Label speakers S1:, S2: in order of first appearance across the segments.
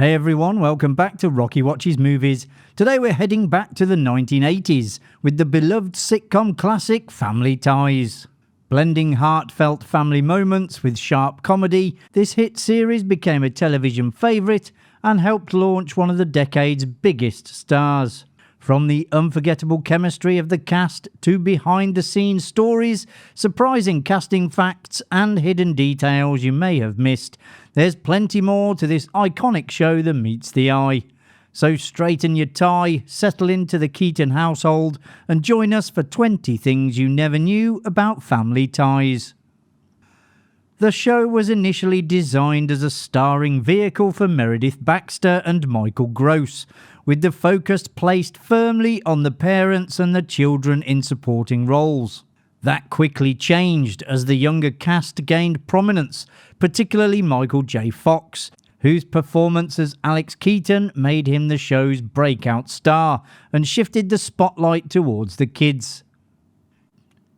S1: Hey everyone, welcome back to Rocky Watches Movies. Today we're heading back to the 1980s with the beloved sitcom classic Family Ties. Blending heartfelt family moments with sharp comedy, this hit series became a television favourite and helped launch one of the decade's biggest stars. From the unforgettable chemistry of the cast to behind-the-scenes stories, surprising casting facts and hidden details you may have missed, there's plenty more to this iconic show than meets the eye. So straighten your tie, settle into the Keaton household and join us for 20 things you never knew about Family Ties. The show was initially designed as a starring vehicle for Meredith Baxter and Michael Gross, with the focus placed firmly on the parents and the children in supporting roles. That quickly changed as the younger cast gained prominence, particularly Michael J. Fox, whose performance as Alex Keaton made him the show's breakout star and shifted the spotlight towards the kids.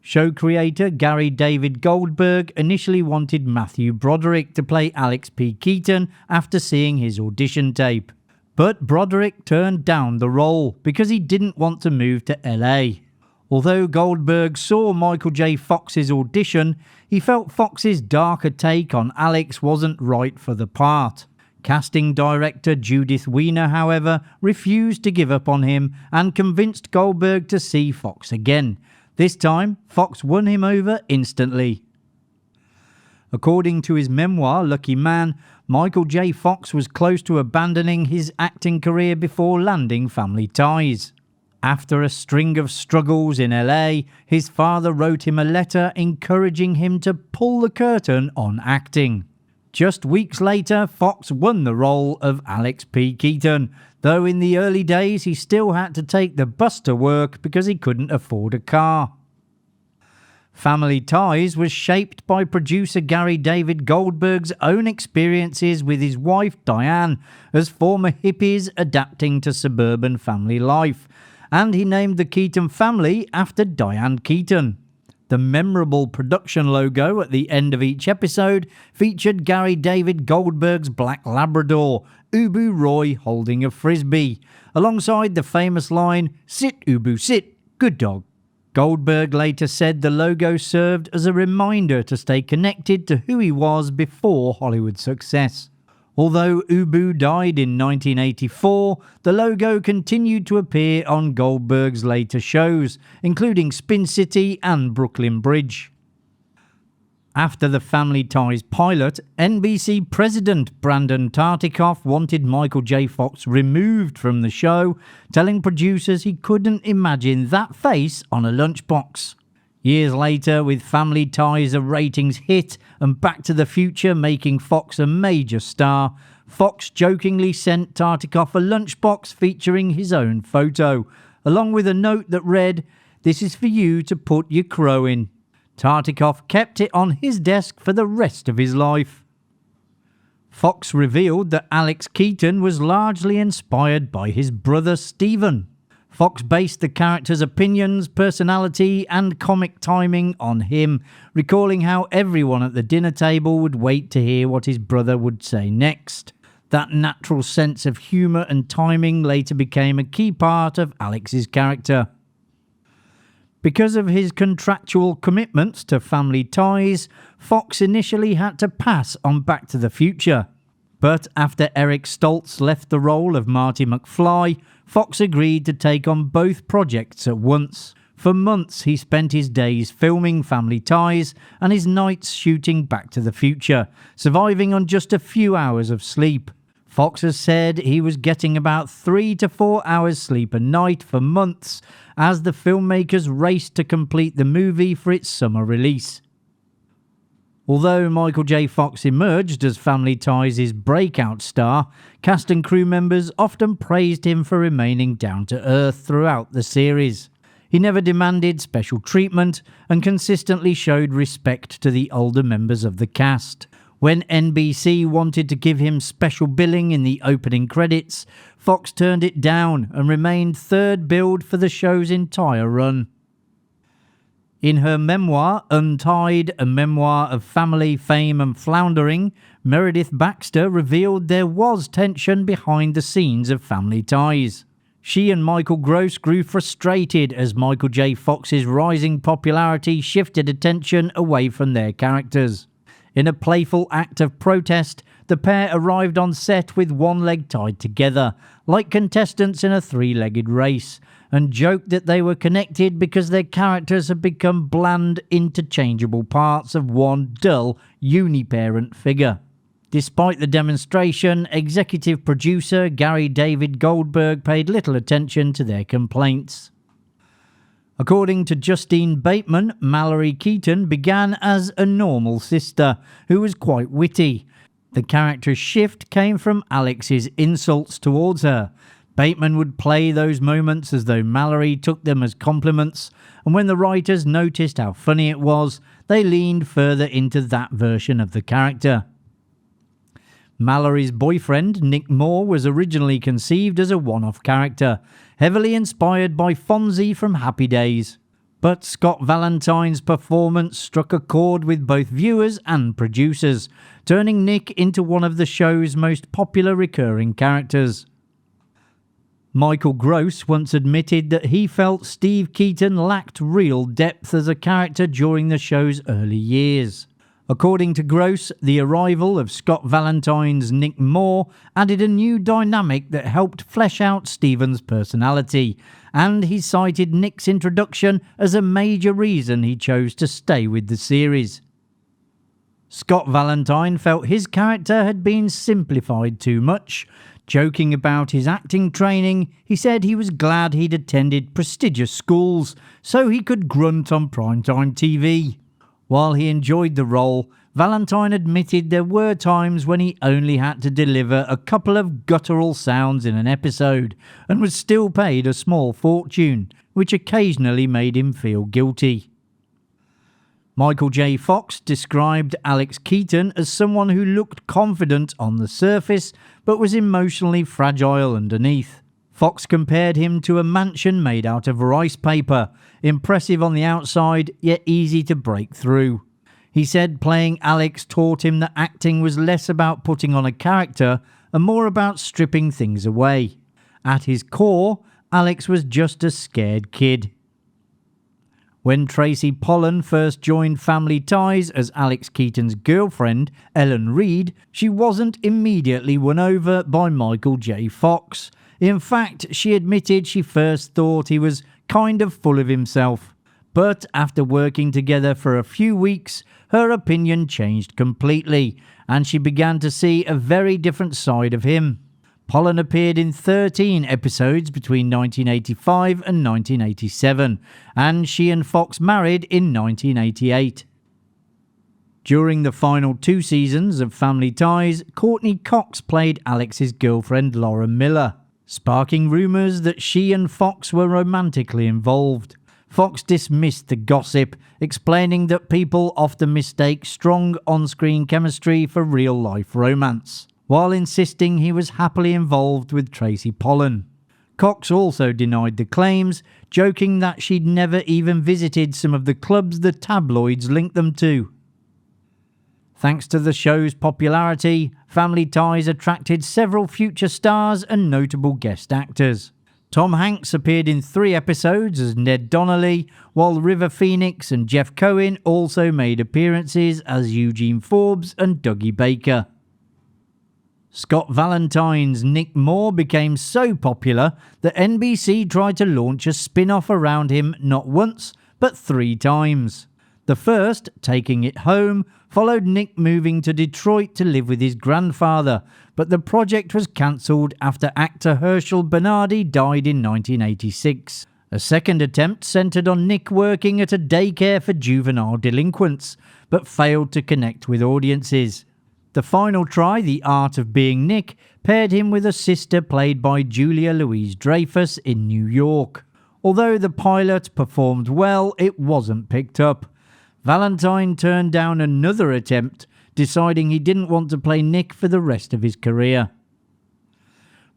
S1: Show creator Gary David Goldberg initially wanted Matthew Broderick to play Alex P. Keaton after seeing his audition tape. But Broderick turned down the role because he didn't want to move to LA. Although Goldberg saw Michael J. Fox's audition, he felt Fox's darker take on Alex wasn't right for the part. Casting director Judith Weiner, however, refused to give up on him and convinced Goldberg to see Fox again. This time, Fox won him over instantly. According to his memoir, Lucky Man, Michael J. Fox was close to abandoning his acting career before landing Family Ties. After a string of struggles in LA, his father wrote him a letter encouraging him to pull the curtain on acting. Just weeks later, Fox won the role of Alex P. Keaton, though in the early days he still had to take the bus to work because he couldn't afford a car. Family Ties was shaped by producer Gary David Goldberg's own experiences with his wife Diane as former hippies adapting to suburban family life, and he named the Keaton family after Diane Keaton. The memorable production logo at the end of each episode featured Gary David Goldberg's black Labrador, Ubu Roy holding a frisbee, alongside the famous line, "Sit Ubu, sit, good dog." Goldberg later said the logo served as a reminder to stay connected to who he was before Hollywood success. Although Ubu died in 1984, the logo continued to appear on Goldberg's later shows, including Spin City and Brooklyn Bridge. After the Family Ties pilot, NBC president Brandon Tartikoff wanted Michael J. Fox removed from the show, telling producers he couldn't imagine that face on a lunchbox. Years later, with Family Ties a ratings hit and Back to the Future making Fox a major star, Fox jokingly sent Tartikoff a lunchbox featuring his own photo, along with a note that read, "This is for you to put your crow in." Tartikoff kept it on his desk for the rest of his life. Fox revealed that Alex Keaton was largely inspired by his brother Stephen. Fox based the character's opinions, personality and comic timing on him, recalling how everyone at the dinner table would wait to hear what his brother would say next. That natural sense of humour and timing later became a key part of Alex's character. Because of his contractual commitments to Family Ties, Fox initially had to pass on Back to the Future. But after Eric Stoltz left the role of Marty McFly, Fox agreed to take on both projects at once. For months he spent his days filming Family Ties and his nights shooting Back to the Future, surviving on just a few hours of sleep. Fox has said he was getting about 3 to 4 hours sleep a night for months as the filmmakers raced to complete the movie for its summer release. Although Michael J. Fox emerged as Family Ties' breakout star, cast and crew members often praised him for remaining down to earth throughout the series. He never demanded special treatment and consistently showed respect to the older members of the cast. When NBC wanted to give him special billing in the opening credits, Fox turned it down and remained third billed for the show's entire run. In her memoir, Untied, a memoir of family, fame and floundering, Meredith Baxter revealed there was tension behind the scenes of Family Ties. She and Michael Gross grew frustrated as Michael J. Fox's rising popularity shifted attention away from their characters. In a playful act of protest, the pair arrived on set with one leg tied together, like contestants in a three-legged race, and joked that they were connected because their characters had become bland, interchangeable parts of one dull, uniparent figure. Despite the demonstration, executive producer Gary David Goldberg paid little attention to their complaints. According to Justine Bateman, Mallory Keaton began as a normal sister who was quite witty. The character's shift came from Alex's insults towards her. Bateman would play those moments as though Mallory took them as compliments, and when the writers noticed how funny it was, they leaned further into that version of the character. Mallory's boyfriend, Nick Moore, was originally conceived as a one-off character, heavily inspired by Fonzie from Happy Days. But Scott Valentine's performance struck a chord with both viewers and producers, turning Nick into one of the show's most popular recurring characters. Michael Gross once admitted that he felt Steve Keaton lacked real depth as a character during the show's early years. According to Gross, the arrival of Scott Valentine's Nick Moore added a new dynamic that helped flesh out Steven's personality, and he cited Nick's introduction as a major reason he chose to stay with the series. Scott Valentine felt his character had been simplified too much. Joking about his acting training, he said he was glad he'd attended prestigious schools so he could grunt on primetime TV. While he enjoyed the role, Valentine admitted there were times when he only had to deliver a couple of guttural sounds in an episode and was still paid a small fortune, which occasionally made him feel guilty. Michael J. Fox described Alex Keaton as someone who looked confident on the surface but was emotionally fragile underneath. Fox compared him to a mansion made out of rice paper, impressive on the outside yet easy to break through. He said playing Alex taught him that acting was less about putting on a character and more about stripping things away. At his core, Alex was just a scared kid. When Tracy Pollan first joined Family Ties as Alex Keaton's girlfriend, Ellen Reed, she wasn't immediately won over by Michael J. Fox. In fact, she admitted she first thought he was kind of full of himself. But after working together for a few weeks, her opinion changed completely, and she began to see a very different side of him. Pollan appeared in 13 episodes between 1985 and 1987, and she and Fox married in 1988. During the final 2 seasons of Family Ties, Courtney Cox played Alex's girlfriend Laura Miller, sparking rumours that she and Fox were romantically involved. Fox dismissed the gossip, explaining that people often mistake strong on-screen chemistry for real-life romance, while insisting he was happily involved with Tracy Pollan. Cox also denied the claims, joking that she'd never even visited some of the clubs the tabloids linked them to. Thanks to the show's popularity, Family Ties attracted several future stars and notable guest actors. Tom Hanks appeared in 3 episodes as Ned Donnelly, while River Phoenix and Jeff Cohen also made appearances as Eugene Forbes and Dougie Baker. Scott Valentine's Nick Moore became so popular that NBC tried to launch a spin-off around him not once, but 3 times. The first, Taking It Home, followed Nick moving to Detroit to live with his grandfather, but the project was cancelled after actor Herschel Bernardi died in 1986. A second attempt centred on Nick working at a daycare for juvenile delinquents, but failed to connect with audiences. The final try, The Art of Being Nick, paired him with a sister played by Julia Louis-Dreyfus in New York. Although the pilot performed well, it wasn't picked up. Valentine turned down another attempt, deciding he didn't want to play Nick for the rest of his career.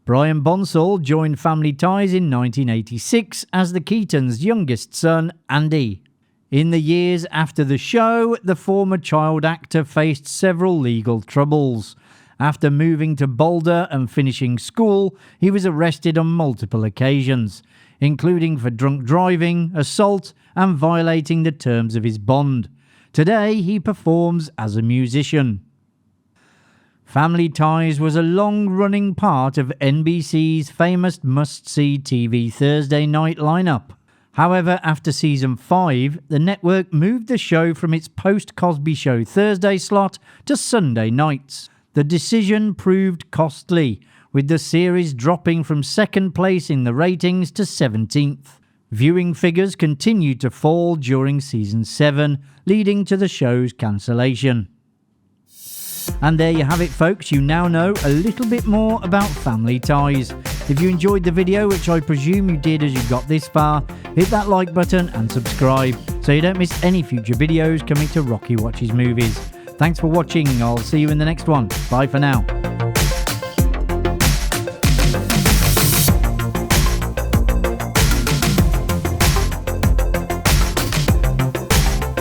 S1: Brian Bonsall joined Family Ties in 1986 as the Keatons' youngest son, Andy. In the years after the show, the former child actor faced several legal troubles. After moving to Boulder and finishing school, he was arrested on multiple occasions, including for drunk driving, assault, and violating the terms of his bond. Today, he performs as a musician. Family Ties was a long-running part of NBC's famous must-see TV Thursday night lineup. However, after season 5, the network moved the show from its post-Cosby Show Thursday slot to Sunday nights. The decision proved costly, with the series dropping from second place in the ratings to 17th. Viewing figures continued to fall during season 7, leading to the show's cancellation. And there you have it, folks. You now know a little bit more about Family Ties. If you enjoyed the video, which I presume you did as you got this far, hit that like button and subscribe so you don't miss any future videos coming to Rocky Watches Movies. Thanks for watching. I'll see you in the next one. Bye for now.